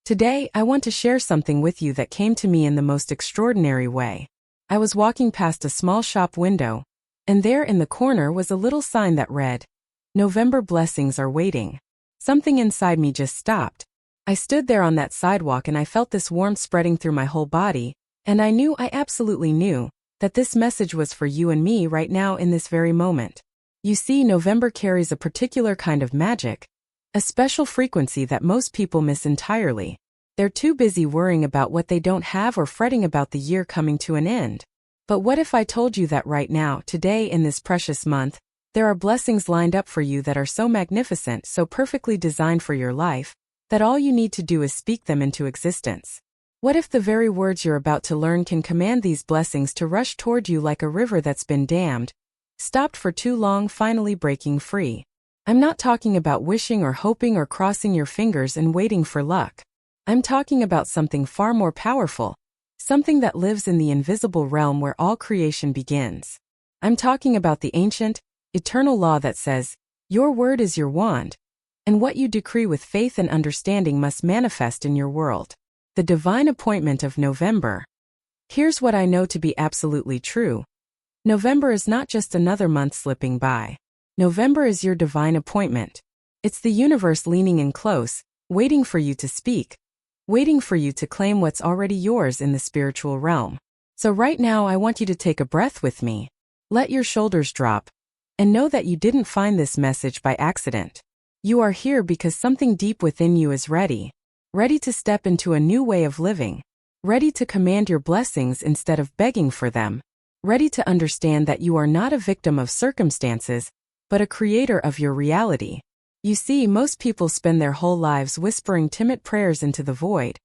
Today, I want to share something with you that came to me in the most extraordinary way. I was walking past a small shop window, and there in the corner was a little sign that read, "November blessings are waiting." Something inside me just stopped. I stood there on that sidewalk and I felt this warmth spreading through my whole body, and I absolutely knew, that this message was for you and me right now in this very moment. You see, November carries a particular kind of magic, a special frequency that most people miss entirely. They're too busy worrying about what they don't have or fretting about the year coming to an end. But what if I told you that right now, today in this precious month, there are blessings lined up for you that are so magnificent, so perfectly designed for your life, that all you need to do is speak them into existence? What if the very words you're about to learn can command these blessings to rush toward you like a river that's been dammed, stopped for too long, finally breaking free? I'm not talking about wishing or hoping or crossing your fingers and waiting for luck. I'm talking about something far more powerful, something that lives in the invisible realm where all creation begins. I'm talking about the ancient, eternal law that says, your word is your wand, and what you decree with faith and understanding must manifest in your world. The divine appointment of November. Here's what I know to be absolutely true. November is not just another month slipping by. November is your divine appointment. It's the universe leaning in close, waiting for you to speak, waiting for you to claim what's already yours in the spiritual realm. So right now I want you to take a breath with me. Let your shoulders drop, and know that you didn't find this message by accident. You are here because something deep within you is ready to step into a new way of living, ready to command your blessings instead of begging for them, ready to understand that you are not a victim of circumstances, but a creator of your reality. You see, most people spend their whole lives whispering timid prayers into the void,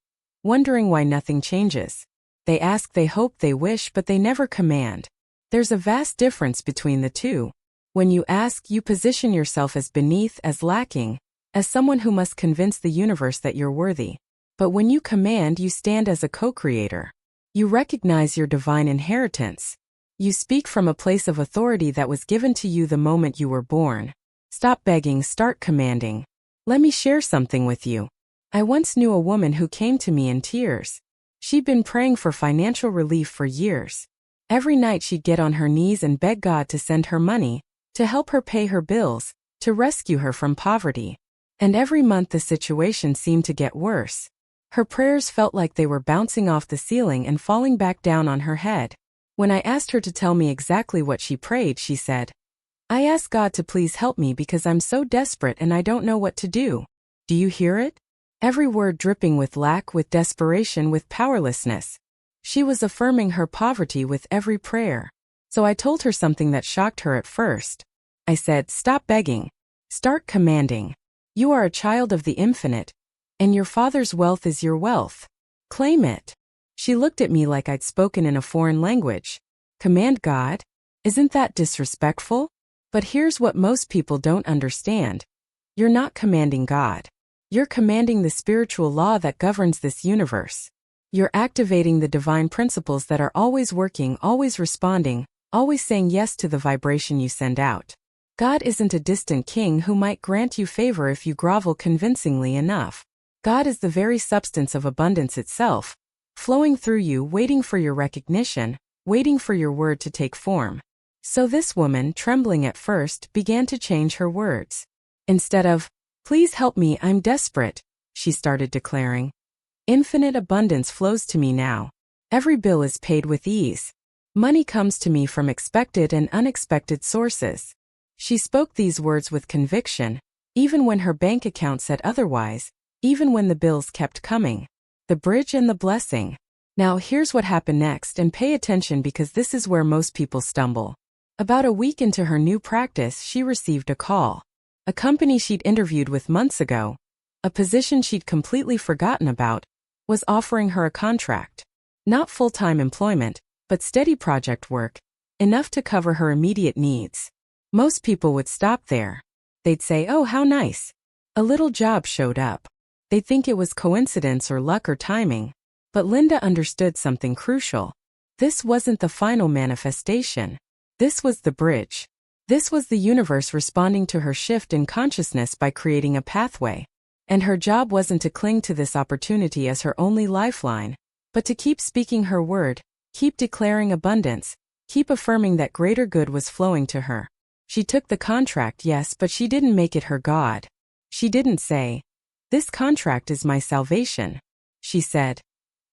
wondering why nothing changes. They ask, they hope, they wish, but they never command. There's a vast difference between the two. When you ask, you position yourself as beneath, as lacking, as someone who must convince the universe that you're worthy. But when you command, you stand as a co-creator. You recognize your divine inheritance. You speak from a place of authority that was given to you the moment you were born. Stop begging, start commanding. Let me share something with you. I once knew a woman who came to me in tears. She'd been praying for financial relief for years. Every night she'd get on her knees and beg God to send her money, to help her pay her bills, to rescue her from poverty. And every month the situation seemed to get worse. Her prayers felt like they were bouncing off the ceiling and falling back down on her head. When I asked her to tell me exactly what she prayed, she said, "I asked God to please help me because I'm so desperate and I don't know what to do." Do you hear it? Every word dripping with lack, with desperation, with powerlessness. She was affirming her poverty with every prayer. So I told her something that shocked her at first. I said, "Stop begging. Start commanding. You are a child of the infinite, and your Father's wealth is your wealth. Claim it." She looked at me like I'd spoken in a foreign language. Command God? Isn't that disrespectful? But here's what most people don't understand. You're not commanding God. You're commanding the spiritual law that governs this universe. You're activating the divine principles that are always working, always responding, always saying yes to the vibration you send out. God isn't a distant king who might grant you favor if you grovel convincingly enough. God is the very substance of abundance itself, flowing through you, waiting for your recognition, waiting for your word to take form. So this woman, trembling at first, began to change her words. Instead of, "Please help me, I'm desperate," she started declaring, "Infinite abundance flows to me now. Every bill is paid with ease. Money comes to me from expected and unexpected sources." She spoke these words with conviction, even when her bank account said otherwise, even when the bills kept coming. The bridge and the blessing. Now here's what happened next, and pay attention because this is where most people stumble. About a week into her new practice, she received a call. A company she'd interviewed with months ago, a position she'd completely forgotten about, was offering her a contract. Not full-time employment, but steady project work, enough to cover her immediate needs. Most people would stop there. They'd say, "Oh, how nice. A little job showed up." They'd think it was coincidence or luck or timing. But Linda understood something crucial. This wasn't the final manifestation. This was the bridge. This was the universe responding to her shift in consciousness by creating a pathway. And her job wasn't to cling to this opportunity as her only lifeline, but to keep speaking her word, keep declaring abundance, keep affirming that greater good was flowing to her. She took the contract, yes, but she didn't make it her God. She didn't say, "This contract is my salvation." She said,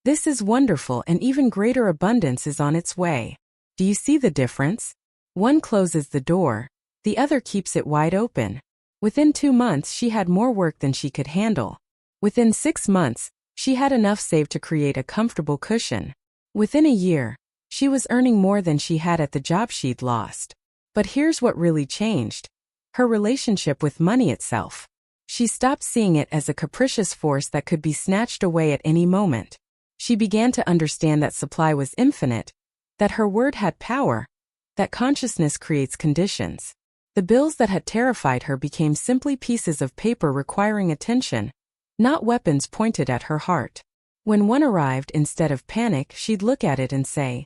"This is wonderful and even greater abundance is on its way." Do you see the difference? One closes the door, the other keeps it wide open. Within 2 months she had more work than she could handle. Within 6 months, she had enough saved to create a comfortable cushion. Within a year, she was earning more than she had at the job she'd lost. But here's what really changed: her relationship with money itself. She stopped seeing it as a capricious force that could be snatched away at any moment. She began to understand that supply was infinite, that her word had power, that consciousness creates conditions. The bills that had terrified her became simply pieces of paper requiring attention, not weapons pointed at her heart. When one arrived, instead of panic, she'd look at it and say,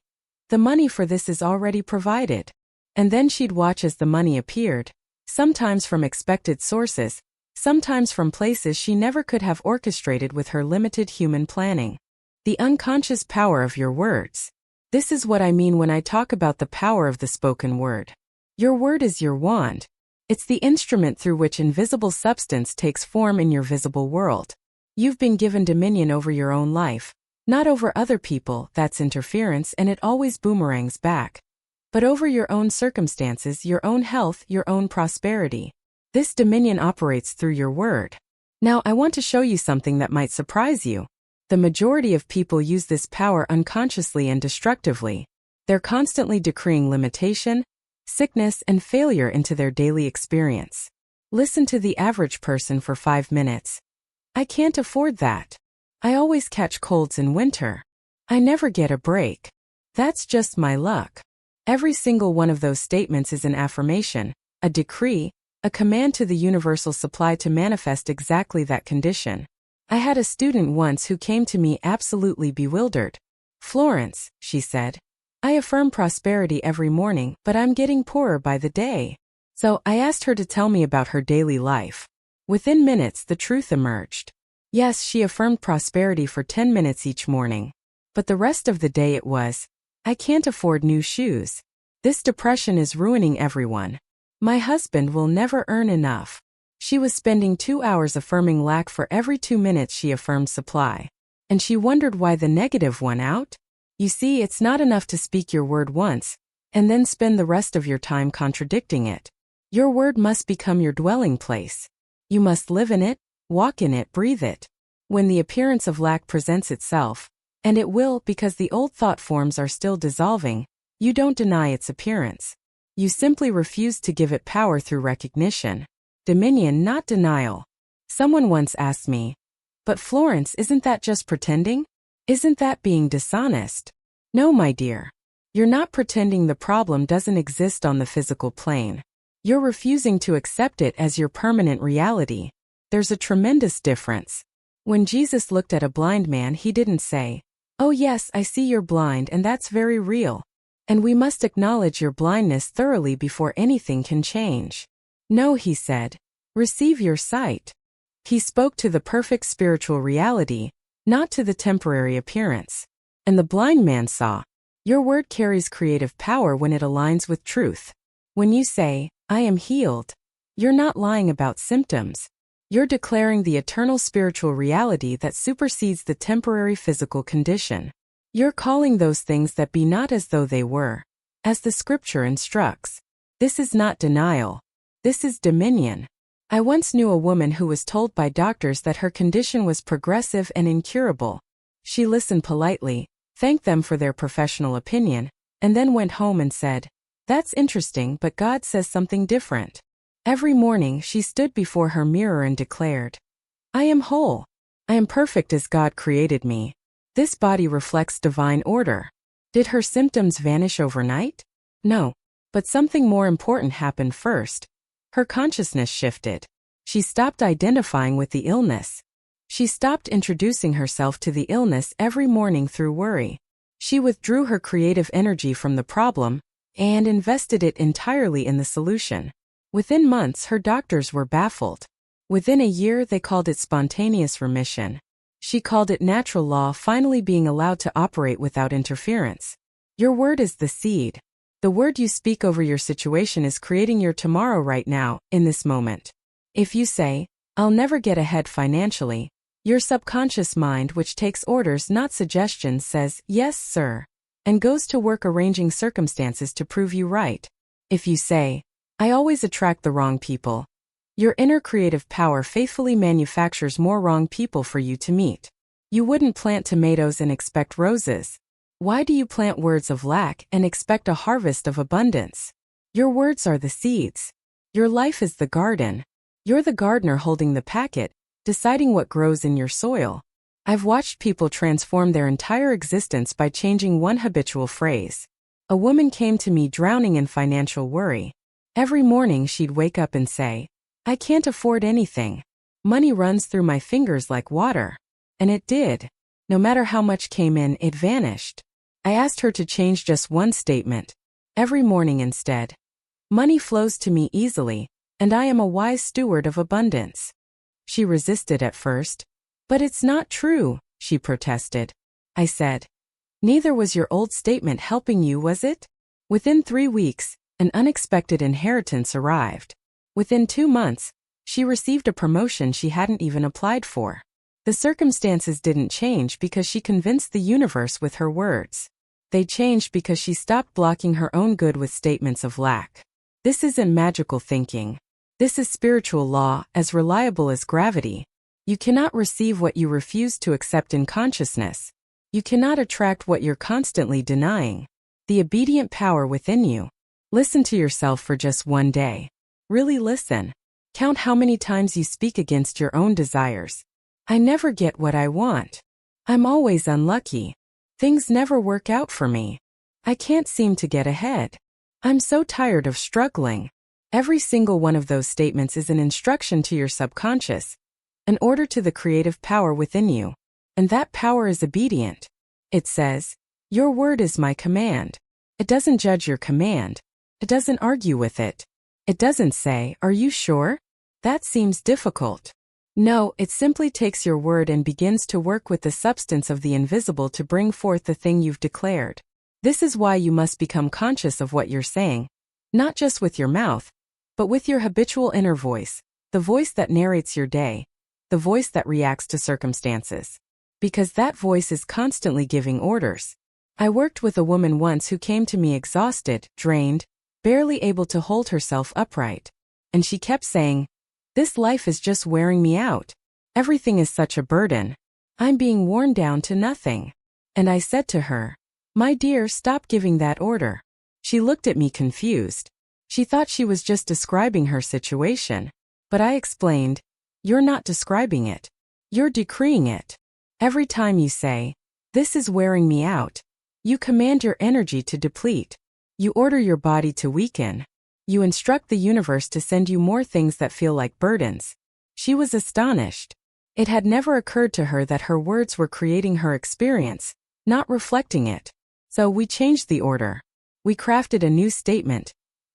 "The money for this is already provided." And then she'd watch as the money appeared, sometimes from expected sources, sometimes from places she never could have orchestrated with her limited human planning. The unconscious power of your words. This is what I mean when I talk about the power of the spoken word. Your word is your wand. It's the instrument through which invisible substance takes form in your visible world. You've been given dominion over your own life, not over other people, that's interference and it always boomerangs back, but over your own circumstances, your own health, your own prosperity. This dominion operates through your word. Now I want to show you something that might surprise you. The majority of people use this power unconsciously and destructively. They're constantly decreeing limitation, sickness, and failure into their daily experience. Listen to the average person for 5 minutes. "I can't afford that. I always catch colds in winter. I never get a break. That's just my luck." Every single one of those statements is an affirmation, a decree, a command to the universal supply to manifest exactly that condition. I had a student once who came to me absolutely bewildered. "Florence," she said, "I affirm prosperity every morning, but I'm getting poorer by the day." So I asked her to tell me about her daily life. Within minutes, the truth emerged. Yes, she affirmed prosperity for 10 minutes each morning. But the rest of the day it was, "I can't afford new shoes. This depression is ruining everyone. My husband will never earn enough." She was spending 2 hours affirming lack for every 2 minutes she affirmed supply. And she wondered why the negative won out. You see, it's not enough to speak your word once, and then spend the rest of your time contradicting it. Your word must become your dwelling place. You must live in it, walk in it, breathe it. When the appearance of lack presents itself, and it will because the old thought forms are still dissolving, you don't deny its appearance. You simply refuse to give it power through recognition. Dominion, not denial. Someone once asked me, "But Florence, isn't that just pretending? Isn't that being dishonest?" No, my dear. You're not pretending the problem doesn't exist on the physical plane. You're refusing to accept it as your permanent reality. There's a tremendous difference. When Jesus looked at a blind man, he didn't say, "Oh yes, I see you're blind and that's very real. And we must acknowledge your blindness thoroughly before anything can change." No, he said, "Receive your sight." He spoke to the perfect spiritual reality, not to the temporary appearance. And the blind man saw. Your word carries creative power when it aligns with truth. When you say, "I am healed," you're not lying about symptoms. You're declaring the eternal spiritual reality that supersedes the temporary physical condition. You're calling those things that be not as though they were, as the scripture instructs. This is not denial. This is dominion. I once knew a woman who was told by doctors that her condition was progressive and incurable. She listened politely, thanked them for their professional opinion, and then went home and said, "That's interesting, but God says something different." Every morning she stood before her mirror and declared, "I am whole. I am perfect as God created me. This body reflects divine order." Did her symptoms vanish overnight? No. But something more important happened first. Her consciousness shifted. She stopped identifying with the illness. She stopped introducing herself to the illness every morning through worry. She withdrew her creative energy from the problem and invested it entirely in the solution. Within months, her doctors were baffled. Within a year, they called it spontaneous remission. She called it natural law finally being allowed to operate without interference. Your word is the seed. The word you speak over your situation is creating your tomorrow right now, in this moment. If you say, "I'll never get ahead financially," your subconscious mind, which takes orders not suggestions, says, "Yes, sir," and goes to work arranging circumstances to prove you right. If you say, "I always attract the wrong people," your inner creative power faithfully manufactures more wrong people for you to meet. You wouldn't plant tomatoes and expect roses. Why do you plant words of lack and expect a harvest of abundance? Your words are the seeds. Your life is the garden. You're the gardener holding the packet, deciding what grows in your soil. I've watched people transform their entire existence by changing one habitual phrase. A woman came to me drowning in financial worry. Every morning she'd wake up and say, "I can't afford anything. Money runs through my fingers like water." And it did. No matter how much came in, it vanished. I asked her to change just one statement. Every morning instead. "Money flows to me easily, and I am a wise steward of abundance." She resisted at first. "But it's not true," she protested. I said, "Neither was your old statement helping you, was it?" Within 3 weeks, an unexpected inheritance arrived. Within 2 months, she received a promotion she hadn't even applied for. The circumstances didn't change because she convinced the universe with her words. They changed because she stopped blocking her own good with statements of lack. This isn't magical thinking. This is spiritual law, as reliable as gravity. You cannot receive what you refuse to accept in consciousness. You cannot attract what you're constantly denying. The obedient power within you. Listen to yourself for just one day. Really listen. Count how many times you speak against your own desires. "I never get what I want. I'm always unlucky. Things never work out for me. I can't seem to get ahead. I'm so tired of struggling." Every single one of those statements is an instruction to your subconscious, an order to the creative power within you. And that power is obedient. It says, "Your word is my command." It doesn't judge your command. It doesn't argue with it. It doesn't say, "Are you sure? That seems difficult." No, it simply takes your word and begins to work with the substance of the invisible to bring forth the thing you've declared. This is why you must become conscious of what you're saying, not just with your mouth, but with your habitual inner voice, the voice that narrates your day, the voice that reacts to circumstances. Because that voice is constantly giving orders. I worked with a woman once who came to me exhausted, drained, barely able to hold herself upright. And she kept saying, "This life is just wearing me out. Everything is such a burden. I'm being worn down to nothing." And I said to her, "My dear, stop giving that order." She looked at me confused. She thought she was just describing her situation. But I explained, "You're not describing it. You're decreeing it. Every time you say, 'This is wearing me out,' you command your energy to deplete. You order your body to weaken. You instruct the universe to send you more things that feel like burdens." She was astonished. It had never occurred to her that her words were creating her experience, not reflecting it. So we changed the order. We crafted a new statement.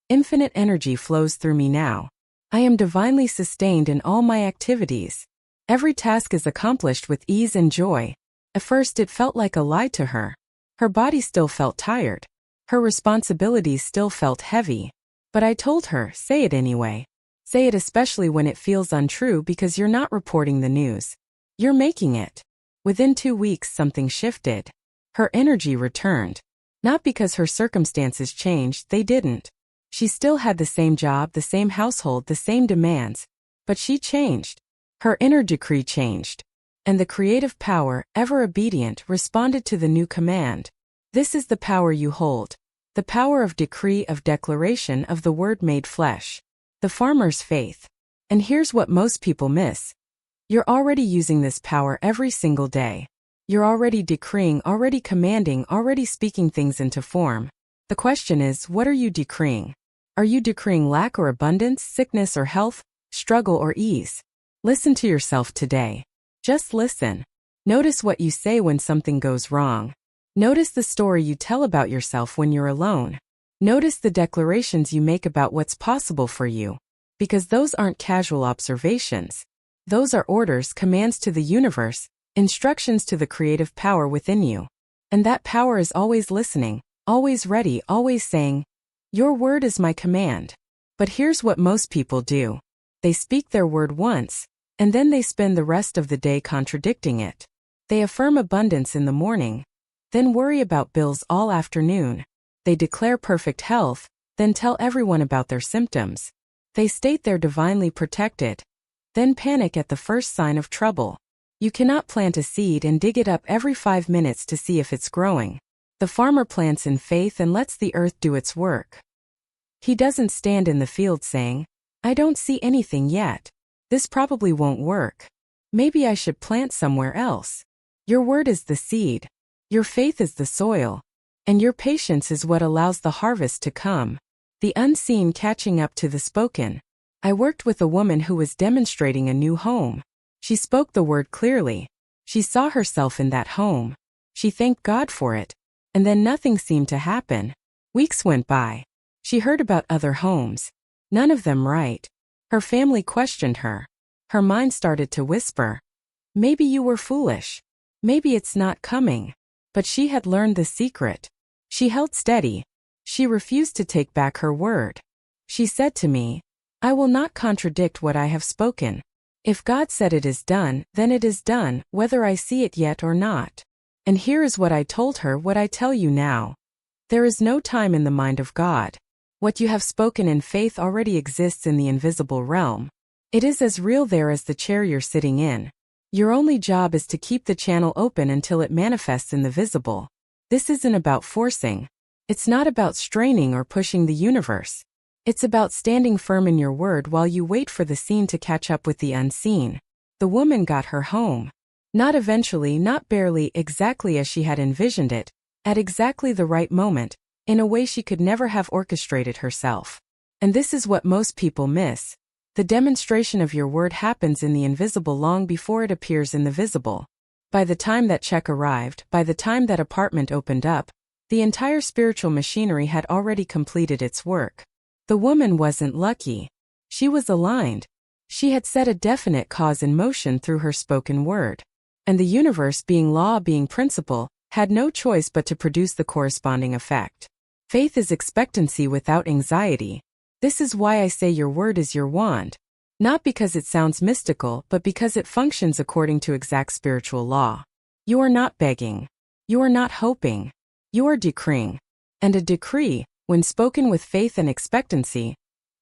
Infinite energy flows through me now. I am divinely sustained in all my activities. Every task is accomplished with ease and joy. At first it felt like a lie to her. Her body still felt tired. Her responsibilities still felt heavy. But I told her, say it anyway. Say it especially when it feels untrue because you're not reporting the news. You're making it. Within 2 weeks something shifted. Her energy returned. Not because her circumstances changed, they didn't. She still had the same job, the same household, the same demands. But she changed. Her inner decree changed. And the creative power, ever obedient, responded to the new command. This is the power you hold. The power of decree, of declaration, of the word made flesh. The farmer's faith. And here's what most people miss. You're already using this power every single day. You're already decreeing, already commanding, already speaking things into form. The question is, what are you decreeing? Are you decreeing lack or abundance, sickness or health, struggle or ease? Listen to yourself today. Just listen. Notice what you say when something goes wrong. Notice the story you tell about yourself when you're alone. Notice the declarations you make about what's possible for you. Because those aren't casual observations. Those are orders, commands to the universe, instructions to the creative power within you. And that power is always listening, always ready, always saying, "Your word is my command." But here's what most people do. They speak their word once, and then they spend the rest of the day contradicting it. They affirm abundance in the morning, then worry about bills all afternoon. They declare perfect health, then tell everyone about their symptoms. They state they're divinely protected, then panic at the first sign of trouble. You cannot plant a seed and dig it up every 5 minutes to see if it's growing. The farmer plants in faith and lets the earth do its work. He doesn't stand in the field saying, "I don't see anything yet. This probably won't work. Maybe I should plant somewhere else." Your word is the seed. Your faith is the soil. And your patience is what allows the harvest to come. The unseen catching up to the spoken. I worked with a woman who was demonstrating a new home. She spoke the word clearly. She saw herself in that home. She thanked God for it. And then nothing seemed to happen. Weeks went by. She heard about other homes. None of them right. Her family questioned her. Her mind started to whisper, "Maybe you were foolish. Maybe it's not coming." But she had learned the secret. She held steady. She refused to take back her word. She said to me, "I will not contradict what I have spoken. If God said it is done, then it is done, whether I see it yet or not." And here is what I told her, what I tell you now. There is no time in the mind of God. What you have spoken in faith already exists in the invisible realm. It is as real there as the chair you're sitting in. Your only job is to keep the channel open until it manifests in the visible. This isn't about forcing. It's not about straining or pushing the universe. It's about standing firm in your word while you wait for the seen to catch up with the unseen. The woman got her home. Not eventually, not barely, exactly as she had envisioned it, at exactly the right moment, in a way she could never have orchestrated herself. And this is what most people miss. The demonstration of your word happens in the invisible long before it appears in the visible. By the time that check arrived, by the time that apartment opened up, the entire spiritual machinery had already completed its work. The woman wasn't lucky. She was aligned. She had set a definite cause in motion through her spoken word. And the universe, being law, being principle, had no choice but to produce the corresponding effect. Faith is expectancy without anxiety. This is why I say your word is your wand. Not because it sounds mystical, but because it functions according to exact spiritual law. You are not begging. You are not hoping. You are decreeing. And a decree, when spoken with faith and expectancy,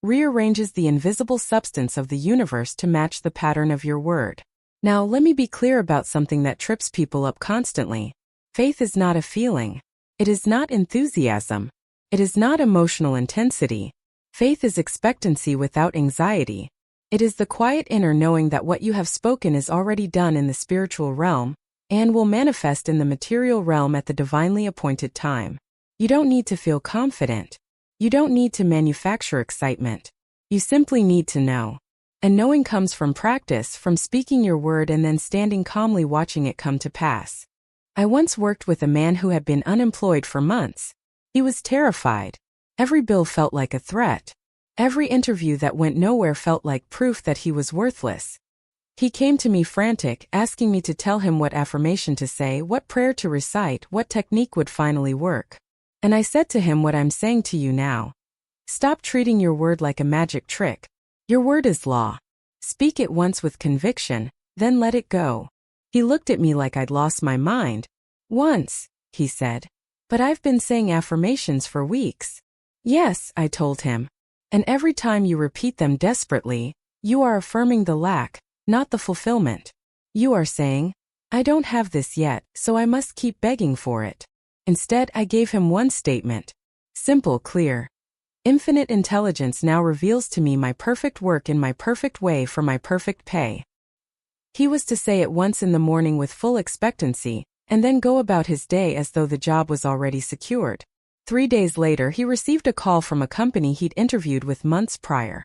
rearranges the invisible substance of the universe to match the pattern of your word. Now, let me be clear about something that trips people up constantly. Faith is not a feeling. It is not enthusiasm. It is not emotional intensity. Faith is expectancy without anxiety. It is the quiet inner knowing that what you have spoken is already done in the spiritual realm and will manifest in the material realm at the divinely appointed time. You don't need to feel confident. You don't need to manufacture excitement. You simply need to know. And knowing comes from practice, from speaking your word and then standing calmly watching it come to pass. I once worked with a man who had been unemployed for months. He was terrified. Every bill felt like a threat. Every interview that went nowhere felt like proof that he was worthless. He came to me frantic, asking me to tell him what affirmation to say, what prayer to recite, what technique would finally work. And I said to him what I'm saying to you now. Stop treating your word like a magic trick. Your word is law. Speak it once with conviction, then let it go. He looked at me like I'd lost my mind. Once, he said. But I've been saying affirmations for weeks. Yes, I told him. And every time you repeat them desperately, you are affirming the lack, not the fulfillment. You are saying, I don't have this yet, so I must keep begging for it. Instead, I gave him one statement. Simple, clear. Infinite intelligence now reveals to me my perfect work in my perfect way for my perfect pay. He was to say it once in the morning with full expectancy, and then go about his day as though the job was already secured. 3 days later, he received a call from a company he'd interviewed with months prior.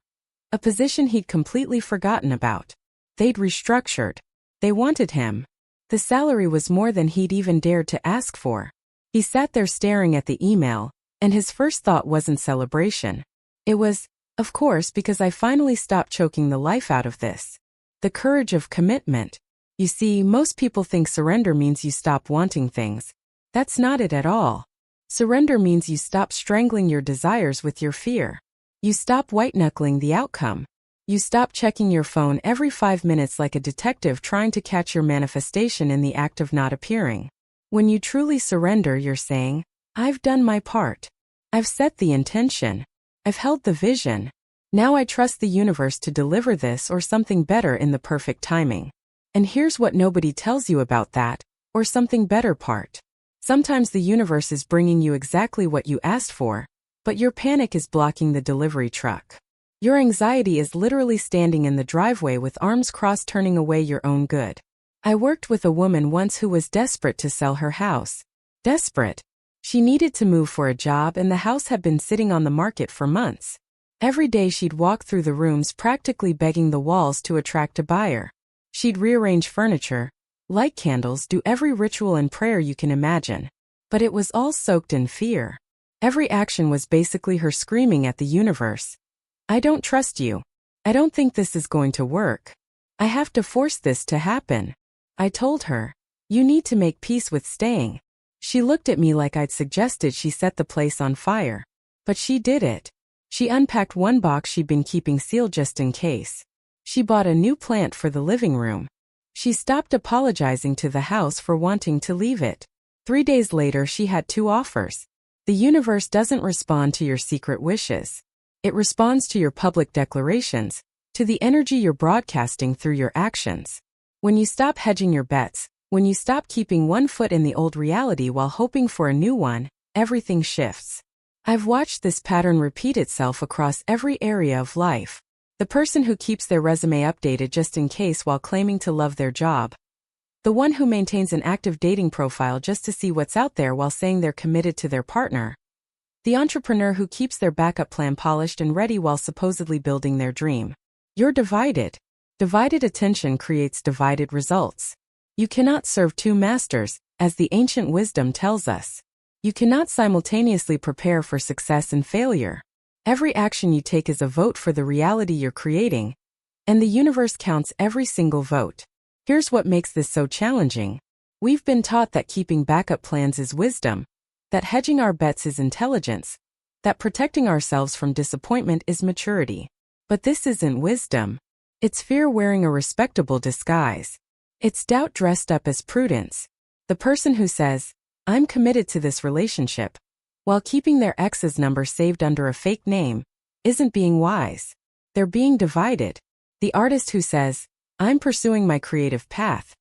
A position he'd completely forgotten about. They'd restructured. They wanted him. The salary was more than he'd even dared to ask for. He sat there staring at the email, and his first thought wasn't celebration. It was, Of course, because I finally stopped choking the life out of this. The courage of commitment. You see, most people think surrender means you stop wanting things. That's not it at all. Surrender means you stop strangling your desires with your fear. You stop white-knuckling the outcome. You stop checking your phone every 5 minutes like a detective trying to catch your manifestation in the act of not appearing. When you truly surrender, you're saying, I've done my part. I've set the intention. I've held the vision. Now I trust the universe to deliver this or something better in the perfect timing. And here's what nobody tells you about that, or something better part. Sometimes the universe is bringing you exactly what you asked for, but your panic is blocking the delivery truck. Your anxiety is literally standing in the driveway with arms crossed turning away your own good. I worked with a woman once who was desperate to sell her house. Desperate. She needed to move for a job and the house had been sitting on the market for months. Every day she'd walk through the rooms practically begging the walls to attract a buyer. She'd rearrange furniture, light candles, do every ritual and prayer you can imagine. But it was all soaked in fear. Every action was basically her screaming at the universe, I don't trust you. I don't think this is going to work. I have to force this to happen. I told her, you need to make peace with staying. She looked at me like I'd suggested she set the place on fire. But she did it. She unpacked one box she'd been keeping sealed just in case. She bought a new plant for the living room. She stopped apologizing to the house for wanting to leave it. 3 days later, she had 2 offers. The universe doesn't respond to your secret wishes. It responds to your public declarations, to the energy you're broadcasting through your actions. When you stop hedging your bets, when you stop keeping one foot in the old reality while hoping for a new one, everything shifts. I've watched this pattern repeat itself across every area of life. The person who keeps their resume updated just in case while claiming to love their job. The one who maintains an active dating profile just to see what's out there while saying they're committed to their partner. The entrepreneur who keeps their backup plan polished and ready while supposedly building their dream. You're divided. Divided attention creates divided results. You cannot serve 2 masters, as the ancient wisdom tells us. You cannot simultaneously prepare for success and failure. Every action you take is a vote for the reality you're creating, and the universe counts every single vote. Here's what makes this so challenging. We've been taught that keeping backup plans is wisdom, that hedging our bets is intelligence, that protecting ourselves from disappointment is maturity. But this isn't wisdom. It's fear wearing a respectable disguise. It's doubt dressed up as prudence. The person who says, I'm committed to this relationship, while keeping their ex's number saved under a fake name, isn't being wise. They're being divided. The artist who says, I'm pursuing my creative path,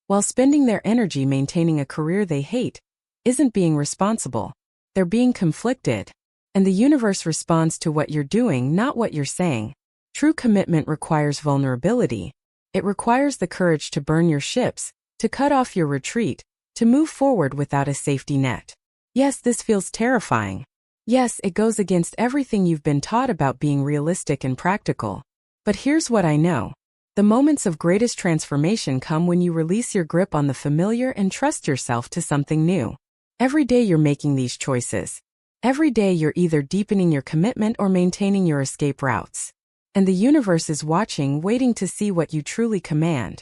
while spending their energy maintaining a career they hate, isn't being responsible. They're being conflicted. And the universe responds to what you're doing, not what you're saying. True commitment requires vulnerability. It requires the courage to burn your ships, to cut off your retreat, to move forward without a safety net. Yes, this feels terrifying. Yes, it goes against everything you've been taught about being realistic and practical. But here's what I know. The moments of greatest transformation come when you release your grip on the familiar and trust yourself to something new. Every day you're making these choices. Every day you're either deepening your commitment or maintaining your escape routes. And the universe is watching, waiting to see what you truly command.